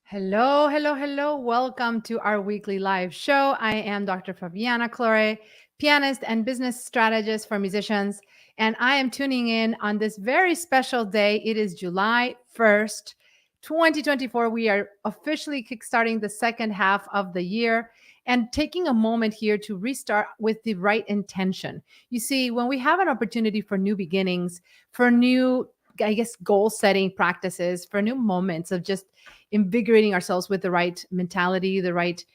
Hello, hello, hello. Welcome to our weekly live show. I am Dr. Fabiana Claure, pianist and business strategist for musicians. And I am tuning in on this very special day. It is July 1st, 2024. We are officially kickstarting the second half of the year and taking a moment here to restart with the right intention. You see, when we have an opportunity for new beginnings, for new goal setting practices, for new moments of just invigorating ourselves with the right mentality, the right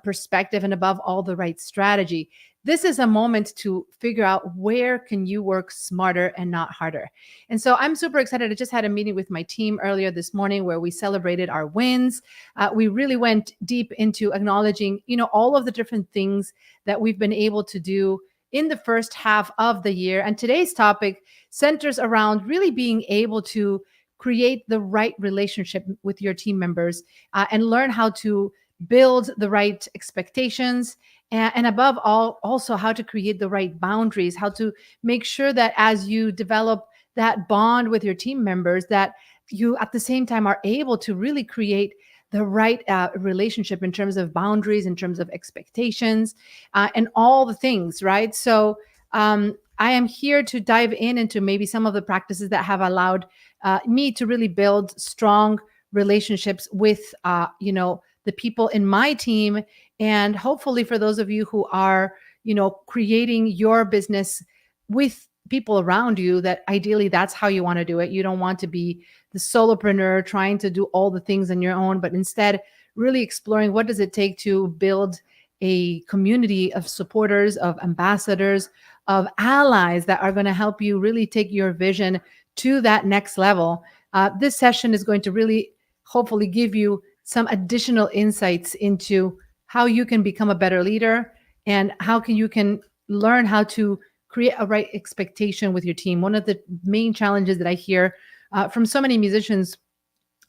perspective, and above all, the right strategy. This is a moment to figure out where can you work smarter and not harder. And so I'm super excited. I just had a meeting with my team earlier this morning where we celebrated our wins. We really went deep into acknowledging, all of the different things that we've been able to do in the first half of the year. And today's topic centers around really being able to create the right relationship with your team members and learn how to build the right expectations and above all also how to create the right boundaries, how to make sure that as you develop that bond with your team members that you at the same time are able to really create the right relationship in terms of boundaries, in terms of expectations, and all the things, right? So I am here to dive into maybe some of the practices that have allowed me to really build strong relationships with, the people in my team. And hopefully for those of you who are, creating your business with people around you, that ideally that's how you want to do it. You don't want to be the solopreneur trying to do all the things on your own, but instead really exploring what does it take to build a community of supporters, of ambassadors, of allies that are going to help you really take your vision to that next level. This session is going to really hopefully give you some additional insights into how you can become a better leader and how you can learn how to create a right expectation with your team. One of the main challenges that I hear from so many musicians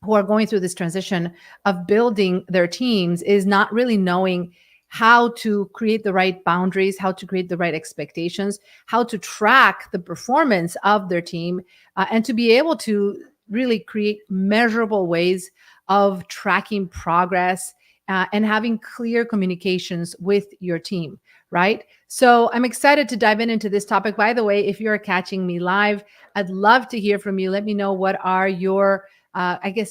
who are going through this transition of building their teams is not really knowing how to create the right boundaries, how to create the right expectations, how to track the performance of their team, and to be able to really create measurable ways of tracking progress and having clear communications with your team, right? So I'm excited to dive into this topic. By the way, if you're catching me live, I'd love to hear from you. Let me know what are your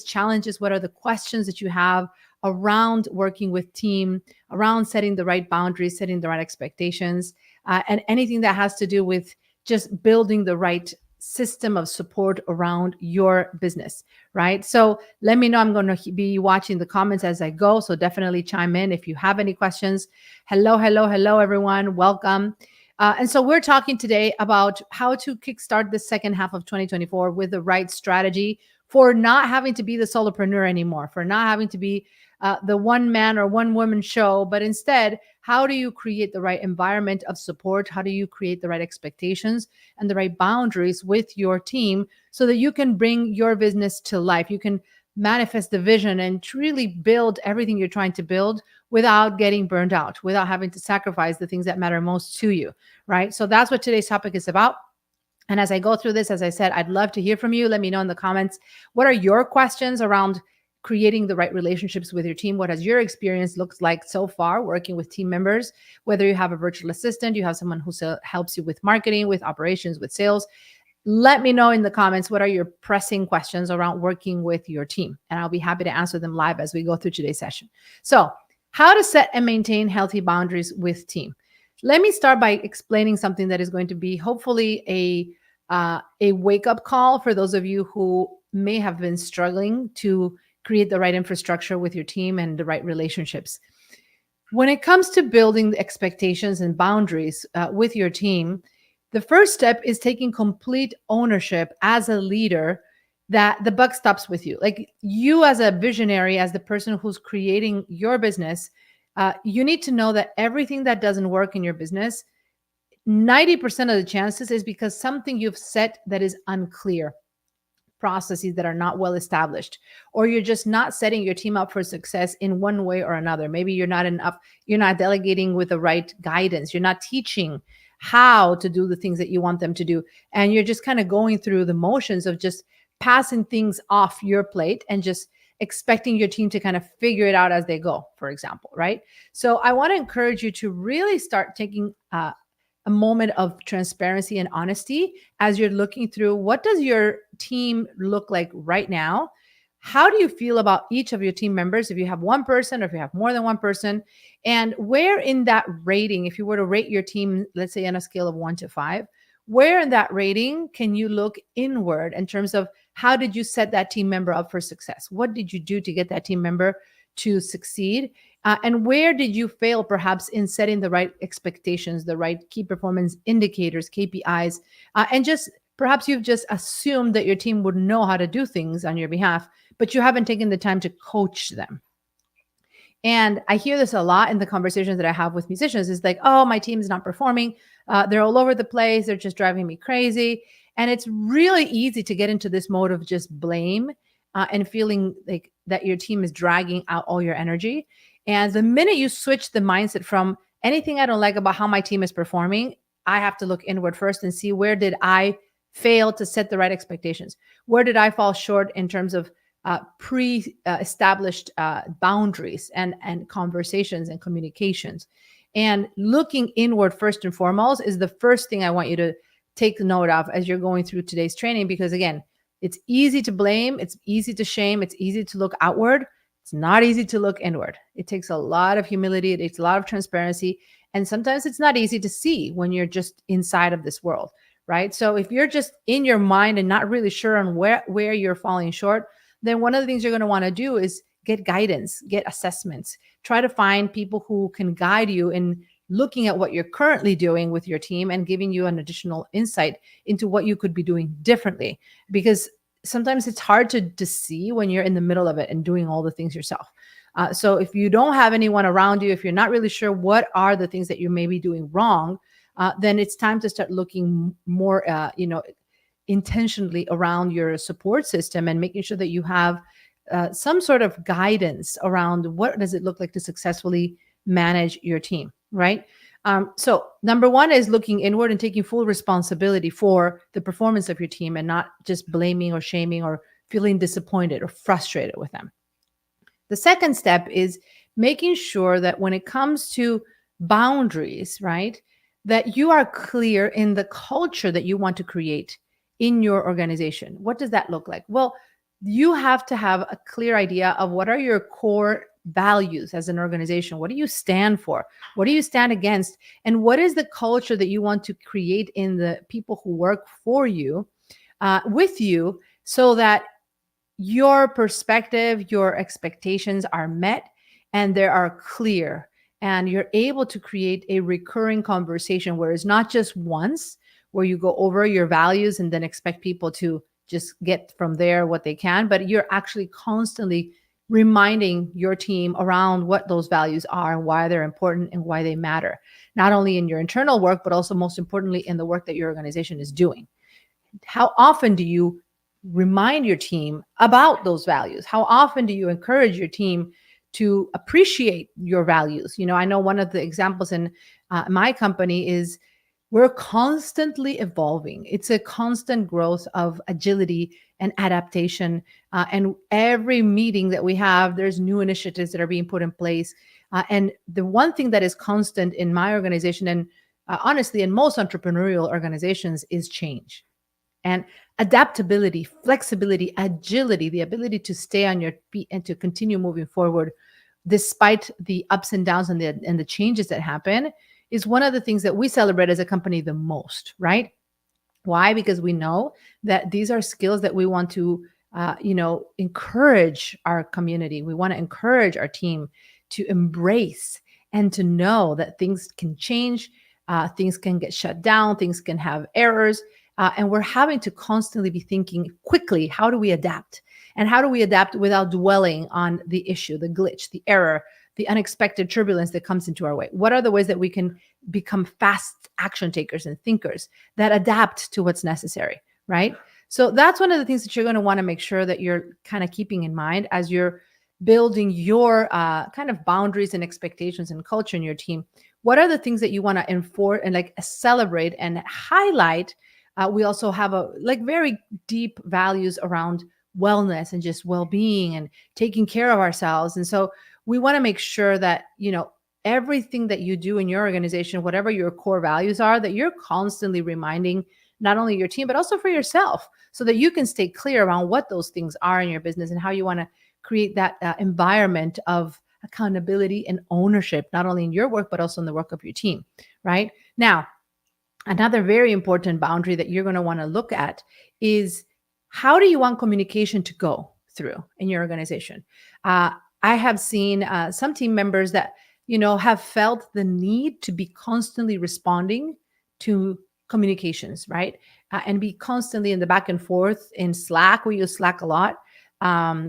challenges. What are the questions that you have around working with team, around setting the right boundaries, setting the right expectations, and anything that has to do with just building the right system of support around your business, right? So let me know. I'm going to be watching the comments as I go. So definitely chime in if you have any questions. Hello, hello, hello, everyone. Welcome. And so we're talking today about how to kickstart the second half of 2024 with the right strategy for not having to be the solopreneur anymore, for not having to be the one man or one woman show, but instead, how do you create the right environment of support? How do you create the right expectations and the right boundaries with your team so that you can bring your business to life? You can manifest the vision and truly build everything you're trying to build without getting burned out, without having to sacrifice the things that matter most to you, right? So that's what today's topic is about. And as I go through this, as I said, I'd love to hear from you. Let me know in the comments, what are your questions around creating the right relationships with your team? What has your experience looked like so far working with team members? Whether you have a virtual assistant, you have someone who helps you with marketing, with operations, with sales. Let me know in the comments, what are your pressing questions around working with your team? And I'll be happy to answer them live as we go through today's session. So how to set and maintain healthy boundaries with team. Let me start by explaining something that is going to be hopefully a wake-up call for those of you who may have been struggling to create the right infrastructure with your team and the right relationships. When it comes to building the expectations and boundaries with your team, the first step is taking complete ownership as a leader that the buck stops with you. Like you as a visionary, as the person who's creating your business, you need to know that everything that doesn't work in your business, 90% of the chances is because something you've set that is unclear, processes that are not well established, or you're just not setting your team up for success in one way or another. Maybe you're not delegating with the right guidance. You're not teaching how to do the things that you want them to do. And you're just kind of going through the motions of just passing things off your plate and just expecting your team to kind of figure it out as they go, for example, right? So I want to encourage you to really start taking a moment of transparency and honesty as you're looking through what does your team look like right now. How do you feel about each of your team members, if you have one person or if you have more than one person? And where in that rating, if you were to rate your team, let's say on a scale of 1 to 5, where in that rating can you look inward in terms of how did you set that team member up for success? What did you do to get that team member to succeed? And where did you fail perhaps in setting the right expectations, the right key performance indicators, KPIs, and just perhaps you've just assumed that your team would know how to do things on your behalf, but you haven't taken the time to coach them. And I hear this a lot in the conversations that I have with musicians is like, oh, my team's not performing. They're all over the place. They're just driving me crazy. And it's really easy to get into this mode of just blame and feeling like that your team is dragging out all your energy. And the minute you switch the mindset from anything I don't like about how my team is performing, I have to look inward first and see where did I fail to set the right expectations? Where did I fall short in terms of pre-established boundaries and conversations and communications? And looking inward first and foremost is the first thing I want you to take note of as you're going through today's training, because again, it's easy to blame, it's easy to shame, it's easy to look outward. It's not easy to look inward. It takes a lot of humility, it takes a lot of transparency, and sometimes it's not easy to see when you're just inside of this world, right? So if you're just in your mind and not really sure on where you're falling short, then one of the things you're going to want to do is get guidance, get assessments, try to find people who can guide you in looking at what you're currently doing with your team and giving you an additional insight into what you could be doing differently. Because sometimes it's hard to see when you're in the middle of it and doing all the things yourself. So if you don't have anyone around you, if you're not really sure what are the things that you may be doing wrong, then it's time to start looking more, intentionally around your support system and making sure that you have some sort of guidance around what does it look like to successfully manage your team, right? So number one is looking inward and taking full responsibility for the performance of your team and not just blaming or shaming or feeling disappointed or frustrated with them. The second step is making sure that when it comes to boundaries, right, that you are clear in the culture that you want to create in your organization. What does that look like? Well, you have to have a clear idea of what are your core values as an organization. What do you stand for? What do you stand against? And what is the culture that you want to create in the people who work for you, with you, so that your perspective, your expectations are met and they are clear, and you're able to create a recurring conversation where it's not just once where you go over your values and then expect people to just get from there what they can, but you're actually constantly reminding your team around what those values are and why they're important and why they matter, not only in your internal work, but also most importantly in the work that your organization is doing. How often do you remind your team about those values? How often do you encourage your team to appreciate your values? I know one of the examples in my company is we're constantly evolving. It's a constant growth of agility and adaptation. And every meeting that we have, there's new initiatives that are being put in place. And the one thing that is constant in my organization, and honestly, in most entrepreneurial organizations, is change. And adaptability, flexibility, agility, the ability to stay on your feet and to continue moving forward despite the ups and downs and the changes that happen, is one of the things that we celebrate as a company the most, right? Why? Because we know that these are skills that we want to, encourage our community. We want to encourage our team to embrace and to know that things can change, things can get shut down, things can have errors. And we're having to constantly be thinking quickly, how do we adapt? And how do we adapt without dwelling on the issue, the glitch, the error, the unexpected turbulence that comes into our way? What are the ways that we can become fast action takers and thinkers that adapt to what's necessary, right? So that's one of the things that you're going to want to make sure that you're kind of keeping in mind as you're building your kind of boundaries and expectations and culture in your team. What are the things that you want to enforce and celebrate and highlight? We also have very deep values around wellness and just well-being and taking care of ourselves. And so we want to make sure that, everything that you do in your organization, whatever your core values are, that you're constantly reminding not only your team, but also for yourself, so that you can stay clear around what those things are in your business and how you want to create that environment of accountability and ownership, not only in your work, but also in the work of your team, right? Now, another very important boundary that you're going to want to look at is, how do you want communication to go through in your organization? I have seen some team members that, have felt the need to be constantly responding to communications, right? And be constantly in the back and forth in Slack. We use Slack a lot,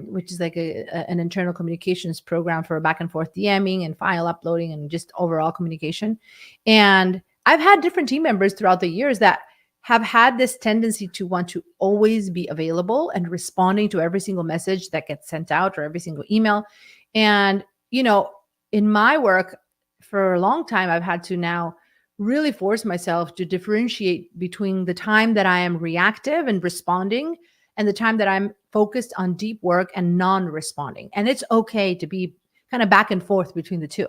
which is like an internal communications program for back and forth DMing and file uploading and just overall communication. And I've had different team members throughout the years that have had this tendency to want to always be available and responding to every single message that gets sent out or every single email. And, in my work for a long time, I've had to now really force myself to differentiate between the time that I am reactive and responding and the time that I'm focused on deep work and non-responding. And it's okay to be kind of back and forth between the two.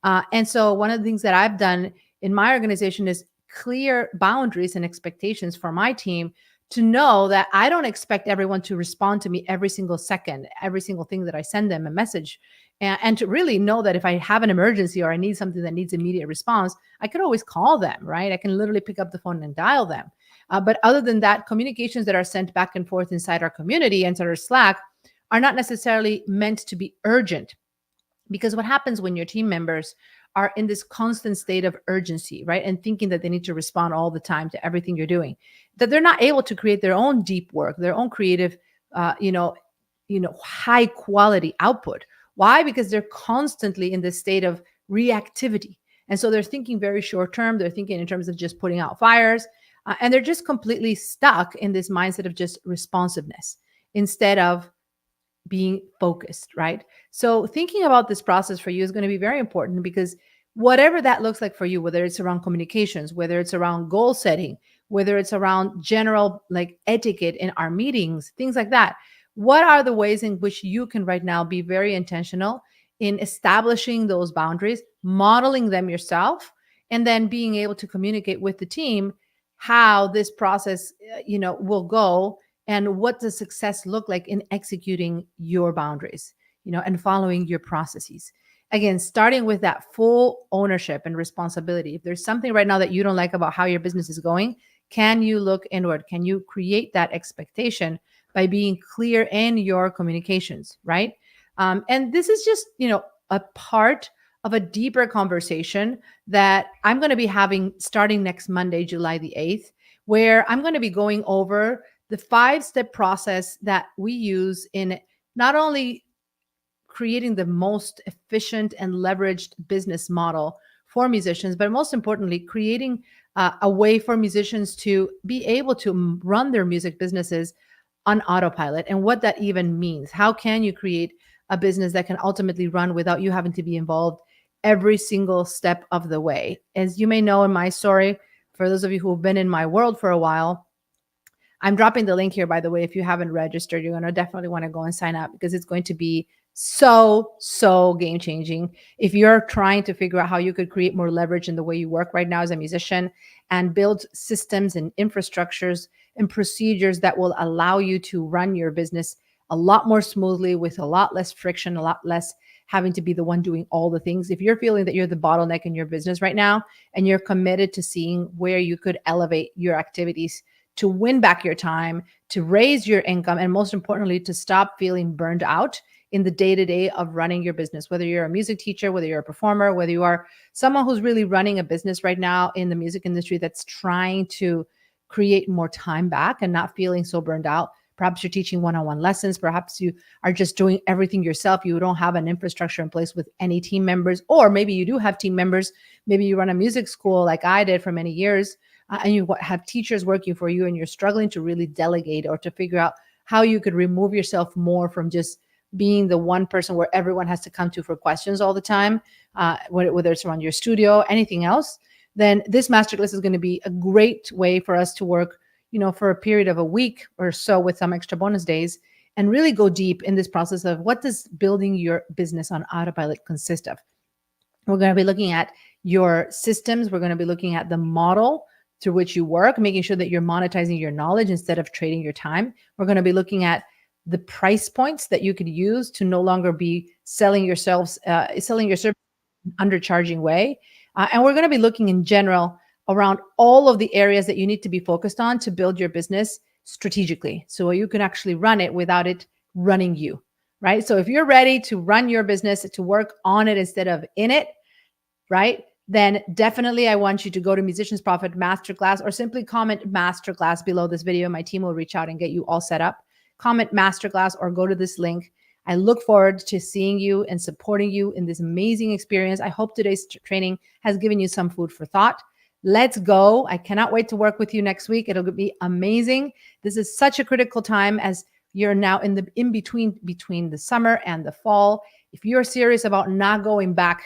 And so one of the things that I've done in my organization is clear boundaries and expectations for my team to know that I don't expect everyone to respond to me every single second, every single thing that I send them a message. And to really know that if I have an emergency or I need something that needs immediate response, I could always call them, right? I can literally pick up the phone and dial them. But other than that, communications that are sent back and forth inside our community, inside our Slack, are not necessarily meant to be urgent. Because what happens when your team members are in this constant state of urgency, right? And thinking that they need to respond all the time to everything you're doing, that they're not able to create their own deep work, their own creative, high quality output. Why? Because they're constantly in this state of reactivity. And so they're thinking very short term. They're thinking in terms of just putting out fires. And they're just completely stuck in this mindset of just responsiveness instead of being focused, right? So thinking about this process for you is going to be very important, because whatever that looks like for you, whether it's around communications, whether it's around goal setting, whether it's around general like etiquette in our meetings, things like that, what are the ways in which you can right now be very intentional in establishing those boundaries, modeling them yourself, and then being able to communicate with the team how this process, will go, and what does success look like in executing your boundaries, and following your processes. Again, starting with that full ownership and responsibility. If there's something right now that you don't like about how your business is going, can you look inward? Can you create that expectation by being clear in your communications, right? And this is just, a part of a deeper conversation that I'm going to be having starting next Monday, July the 8th, where I'm going to be going over the 5-step process that we use in not only creating the most efficient and leveraged business model for musicians, but most importantly, creating a way for musicians to be able to run their music businesses on autopilot, and what that even means. How can you create a business that can ultimately run without you having to be involved every single step of the way? As you may know in my story, for those of you who have been in my world for a while, I'm dropping the link here, by the way. If you haven't registered, you're going to definitely want to go and sign up, because it's going to be so game changing. If you're trying to figure out how you could create more leverage in the way you work right now as a musician, and build systems and infrastructures and procedures that will allow you to run your business a lot more smoothly, with a lot less friction, a lot less having to be the one doing all the things. If you're feeling that you're the bottleneck in your business right now, and you're committed to seeing where you could elevate your activities to win back your time, to raise your income, and most importantly, to stop feeling burned out in the day-to-day of running your business, whether you're a music teacher, whether you're a performer, whether you are someone who's really running a business right now in the music industry that's trying to create more time back and not feeling so burned out. Perhaps you're teaching one-on-one lessons. Perhaps you are just doing everything yourself. You don't have an infrastructure in place with any team members, or maybe you do have team members. Maybe you run a music school like I did for many years, and you have teachers working for you, and you're struggling to really delegate or to figure out how you could remove yourself more from just being the one person where everyone has to come to for questions all the time, whether it's around your studio, anything else. Then this masterclass is going to be a great way for us to work, for a period of a week or so with some extra bonus days, and really go deep in this process of what does building your business on autopilot consist of. We're going to be looking at your systems. We're going to be looking at the model through which you work, making sure that you're monetizing your knowledge instead of trading your time. We're going to be looking at the price points that you could use to no longer be selling your service undercharging way. And we're going to be looking in general around all of the areas that you need to be focused on to build your business strategically. So you can actually run it without it running you, right? So if you're ready to run your business, to work on it instead of in it, right? Then definitely I want you to go to Musicians Profit Masterclass, or simply comment Masterclass below this video. My team will reach out and get you all set up. Comment Masterclass or go to this link. I look forward to seeing you and supporting you in this amazing experience. I hope today's training has given you some food for thought. Let's go. I cannot wait to work with you next week. It'll be amazing. This is such a critical time as you're now in between the summer and the fall. If you're serious about not going back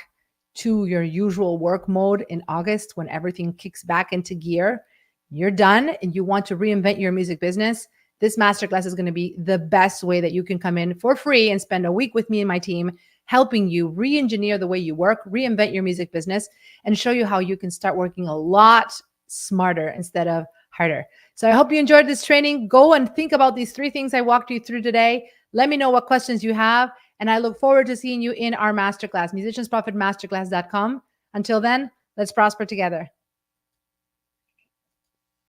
to your usual work mode in August when everything kicks back into gear, you're done and you want to reinvent your music business, this masterclass is going to be the best way that you can come in for free and spend a week with me and my team helping you re-engineer the way you work, reinvent your music business, and show you how you can start working a lot smarter instead of harder. So I hope you enjoyed this training. Go and think about these 3 things I walked you through today. Let me know what questions you have. And I look forward to seeing you in our masterclass, musiciansprofitmasterclass.com. Until then, let's prosper together.